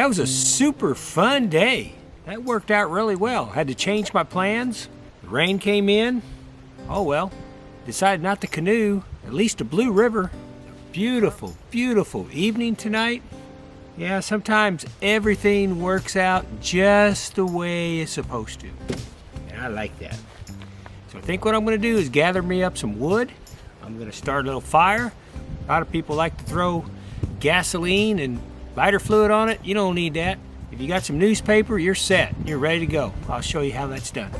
That was a super fun day. That worked out really well. Had to change my plans. The rain came in. Oh well. Decided not to canoe, at least to Blue River. Beautiful, beautiful evening tonight. Yeah, sometimes everything works out just the way it's supposed to. And I like that. So I think what I'm gonna do is gather me up some wood. I'm gonna start a little fire. A lot of people like to throw gasoline and lighter fluid on it. You don't need that. If you got some newspaper, you're set. You're ready to go. I'll show you how that's done.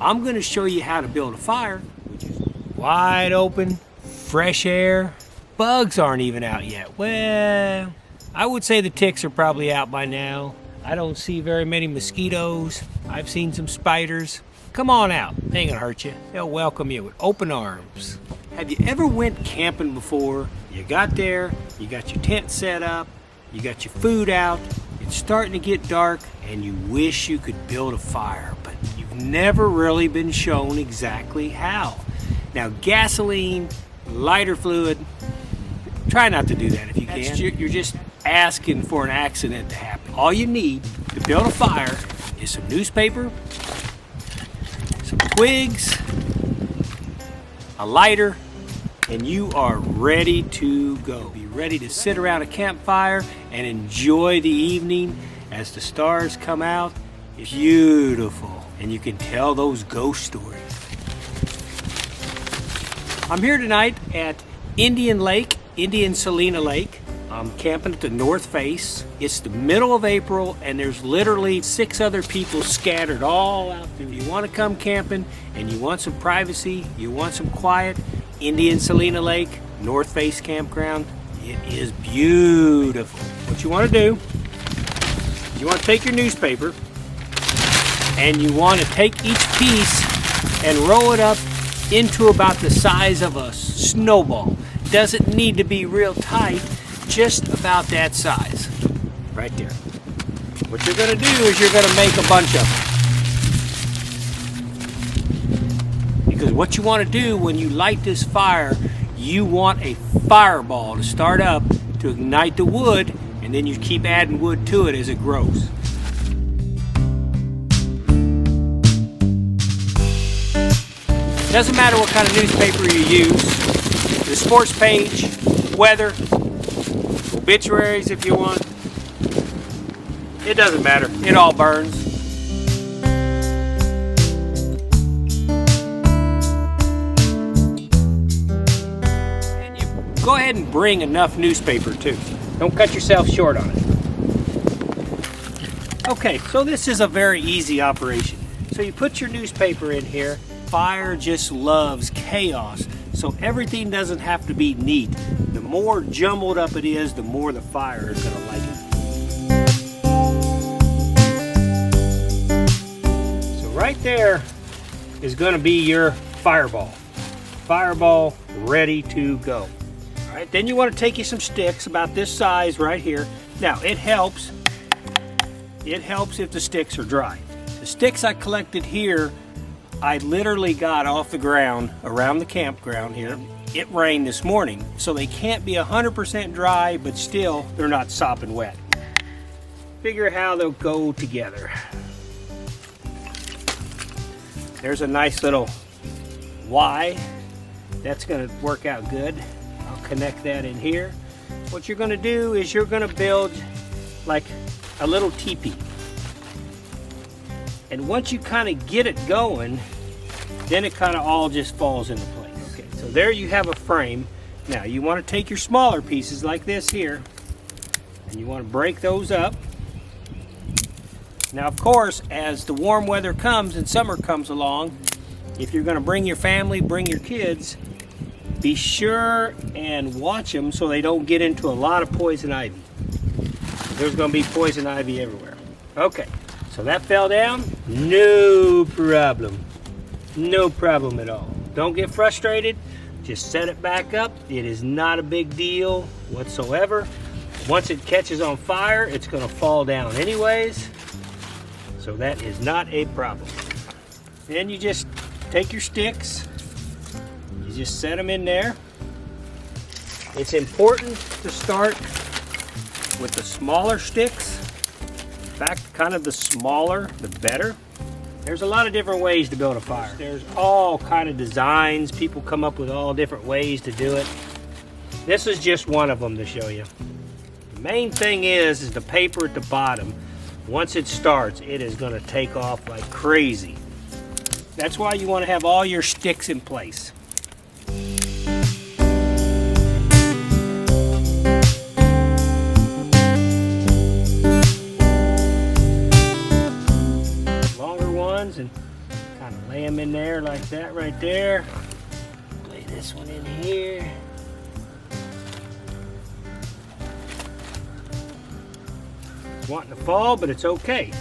I'm going to show you how to build a fire, which is wide open, fresh air. Bugs aren't even out yet. Well, I would say the ticks are probably out by now. I don't see very many mosquitoes. I've seen some spiders. Come on out. They ain't gonna hurt you. They'll welcome you with open arms. Have you ever went camping before? You got there, you got your tent set up, you got your food out, it's starting to get dark, and you wish you could build a fire, but you've never really been shown exactly how. Now, gasoline, lighter fluid, try not to do that if you can. You're just asking for an accident to happen. All you need to build a fire is some newspaper, some twigs, a lighter, and you are ready to go. Be ready to sit around a campfire and enjoy the evening as the stars come out. It's beautiful, and you can tell those ghost stories. I'm here tonight at Indian-celina Lake. I'm camping at the north face. It's the middle of April, and there's literally 6 other people scattered all out there. If you want to come camping and you want some privacy, you want some quiet, Indian-celina Lake, North Face Campground, it is beautiful. What you want to do, you want to take your newspaper and you want to take each piece and roll it up into about the size of a snowball. Doesn't need to be real tight, just about that size, right there. What you're going to do is you're going to make a bunch of them. Because what you want to do when you light this fire, you want a fireball to start up to ignite the wood, and then you keep adding wood to it as it grows. Doesn't matter what kind of newspaper you use. The sports page, weather, obituaries if you want. It doesn't matter. It all burns. And you go ahead and bring enough newspaper too. Don't cut yourself short on it. Okay, so this is a very easy operation. So you put your newspaper in here. Fire just loves chaos, so everything doesn't have to be neat. The more jumbled up it is, the more the fire is going to like it. So right there is going to be your fireball. Fireball ready to go. All right, then you want to take you some sticks about this size right here. Now it helps if the sticks are dry. The sticks I collected here, I literally got off the ground around the campground here. It rained this morning, so they can't be 100% dry, but still, they're not sopping wet. Figure how they'll go together. There's a nice little Y. That's gonna work out good. I'll connect that in here. What you're gonna do is you're gonna build like a little teepee. And once you kind of get it going, then it kind of all just falls into place. Okay, so there you have a frame. Now you want to take your smaller pieces like this here, and you want to break those up. Now of course, as the warm weather comes and summer comes along, if you're going to bring your family, bring your kids, be sure and watch them so they don't get into a lot of poison ivy. There's going to be poison ivy everywhere. Okay, So that fell down, no problem. No problem at all. Don't get frustrated, just set it back up. It is not a big deal whatsoever. Once it catches on fire, it's gonna fall down anyways. So that is not a problem. Then you just take your sticks, you just set them in there. It's important to start with the smaller sticks. In fact, kind of the smaller, the better. There's a lot of different ways to build a fire. There's all kind of designs. People come up with all different ways to do it. This is just one of them to show you. The main thing is the paper at the bottom. Once it starts, it is gonna take off like crazy. That's why you wanna have all your sticks in place. And kind of lay them in there like that right there. Lay this one in here. It's wanting to fall, but it's okay.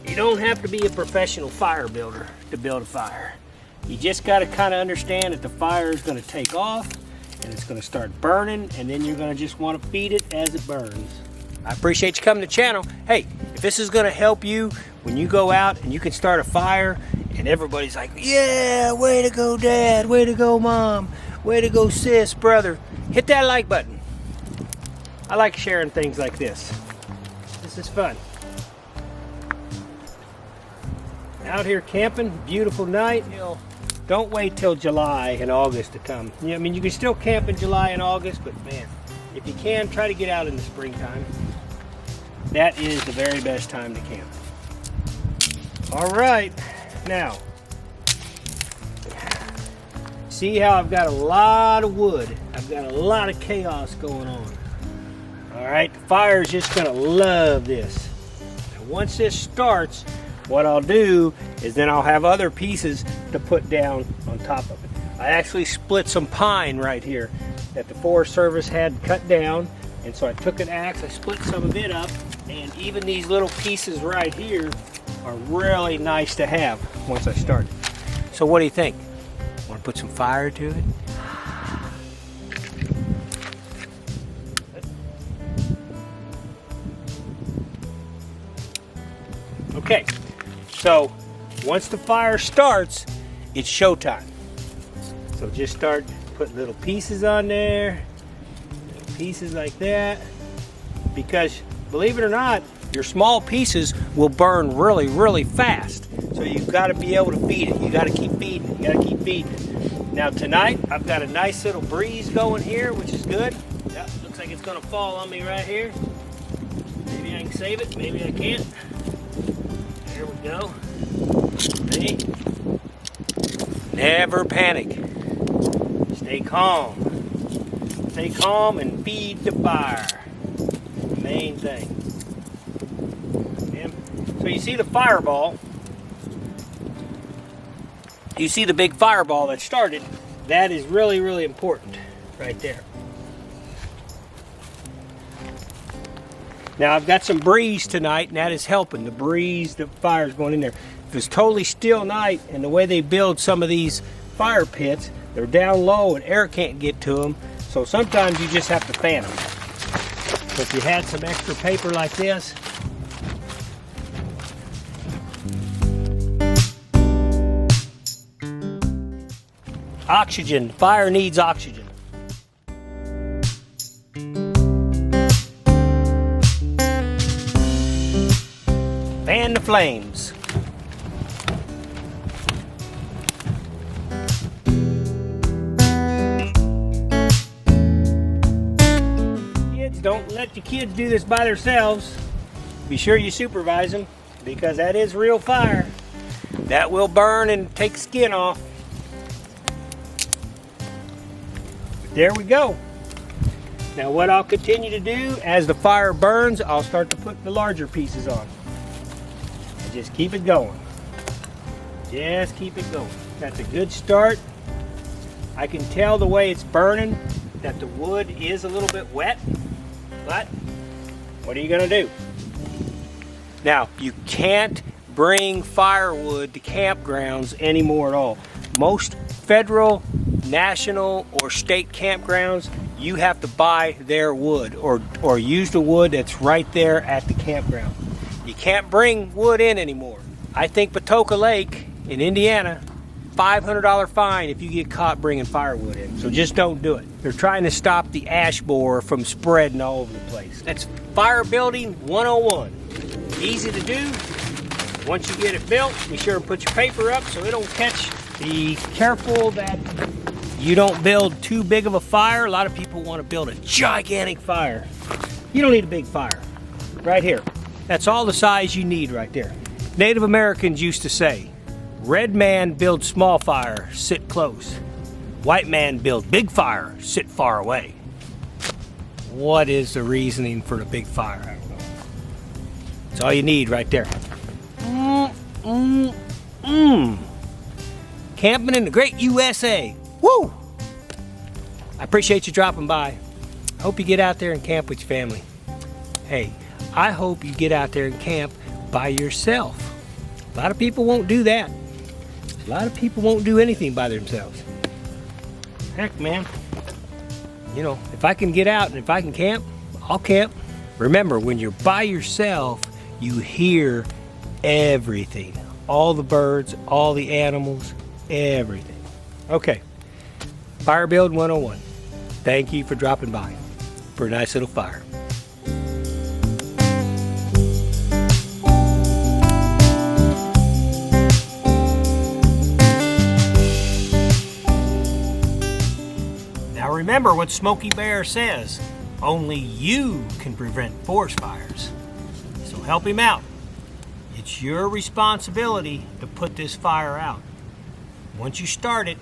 You don't have to be a professional fire builder to build a fire. You just got to kind of understand that the fire is going to take off and it's going to start burning, and then you're going to just want to feed it as it burns. I appreciate you coming to the channel. Hey, if this is gonna help you when you go out and you can start a fire and everybody's like, yeah, way to go dad, way to go mom, way to go sis, brother, hit that like button. I like sharing things like this. This is fun. Out here camping, beautiful night. You know, don't wait till July and August to come. You know, I mean, you can still camp in July and August, but man, if you can, try to get out in the springtime. That is the very best time to camp. All right, now, see how I've got a lot of wood. I've got a lot of chaos going on. All right, the fire is just gonna love this. And once this starts, what I'll do is then I'll have other pieces to put down on top of it. I actually split some pine right here that the Forest Service had cut down, and so I took an axe, I split some of it up, and even these little pieces right here are really nice to have once I start it. So what do you think? Want to put some fire to it? Okay, so once the fire starts, it's showtime. So just start putting little pieces on there, little pieces like that, because believe it or not, your small pieces will burn really, really fast. So you've got to be able to feed it. You got to keep feeding it. You got to keep feeding it. Now tonight, I've got a nice little breeze going here, which is good. Yep, looks like it's going to fall on me right here. Maybe I can save it. Maybe I can't. There we go. See? Never panic. Stay calm. Stay calm and feed the fire. Main thing. So you see the fireball. You see the big fireball that started. That is really, really important right there. Now I've got some breeze tonight, and that is helping. The breeze, the fire's going in there. If it's totally still night, and the way they build some of these fire pits, they're down low and air can't get to them. So sometimes you just have to fan them. So if you had some extra paper like this, oxygen, fire needs oxygen. Fan the flames. Don't let your kids do this by themselves. Be sure you supervise them, because that is real fire. That will burn and take skin off. But there we go. Now what I'll continue to do as the fire burns, I'll start to put the larger pieces on. And just keep it going. Just keep it going. That's a good start. I can tell the way it's burning that the wood is a little bit wet. But what are you going to do? Now, you can't bring firewood to campgrounds anymore at all. Most federal, national, or state campgrounds, you have to buy their wood or use the wood that's right there at the campground. You can't bring wood in anymore. I think Patoka Lake in Indiana, $500 fine if you get caught bringing firewood in. So just don't do it. They're trying to stop the ash borer from spreading all over the place. That's fire building 101. Easy to do. Once you get it built, be sure and put your paper up so it don't catch. Be careful that you don't build too big of a fire. A lot of people want to build a gigantic fire. You don't need a big fire. Right here. That's all the size you need right there. Native Americans used to say, red man build small fire, sit close. White man build big fire, sit far away. What is the reasoning for the big fire? I don't know. That's all you need right there. Camping in the great USA. Woo! I appreciate you dropping by. I hope you get out there and camp with your family. Hey, I hope you get out there and camp by yourself. A lot of people won't do that. A lot of people won't do anything by themselves. Heck, man. You know, if I can get out and if I can camp, I'll camp. Remember, when you're by yourself, you hear everything. All the birds, all the animals, everything. Okay, Fire Build 101. Thank you for dropping by for a nice little fire. Now remember what Smokey Bear says, only you can prevent forest fires. So help him out. It's your responsibility to put this fire out. Once you start it,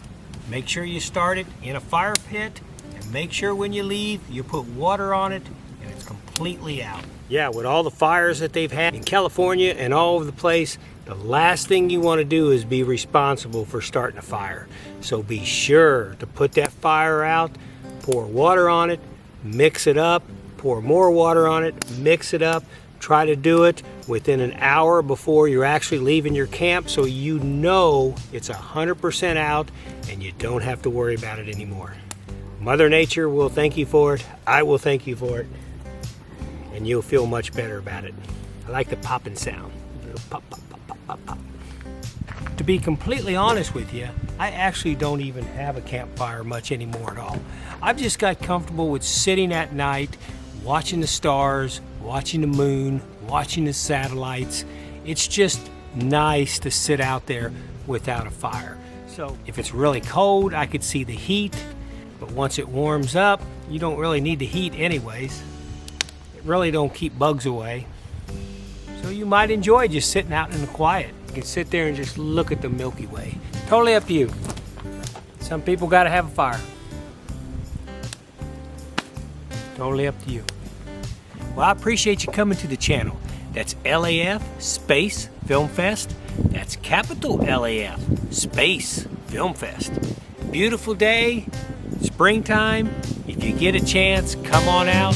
make sure you start it in a fire pit, and make sure when you leave you put water on it and it's completely out. Yeah, with all the fires that they've had in California and all over the place, the last thing you want to do is be responsible for starting a fire. So be sure to put that fire out, pour water on it, mix it up, pour more water on it, mix it up. Try to do it within an hour before you're actually leaving your camp so you know it's 100% out and you don't have to worry about it anymore. Mother Nature will thank you for it. I will thank you for it. And you'll feel much better about it. I like the popping sound. Pop, pop, pop, pop, pop, pop. To be completely honest with you, I actually don't even have a campfire much anymore at all. I've just got comfortable with sitting at night, watching the stars, watching the moon, watching the satellites. It's just nice to sit out there without a fire. So if it's really cold, I could see the heat, but once it warms up, you don't really need the heat anyways. It really don't keep bugs away. So you might enjoy just sitting out in the quiet. You can sit there and just look at the Milky Way. Totally up to you. Some people gotta have a fire. Totally up to you. Well, I appreciate you coming to the channel. That's LAF Space Film Fest. That's capital LAF Space Film Fest. Beautiful day, springtime. If you get a chance, come on out.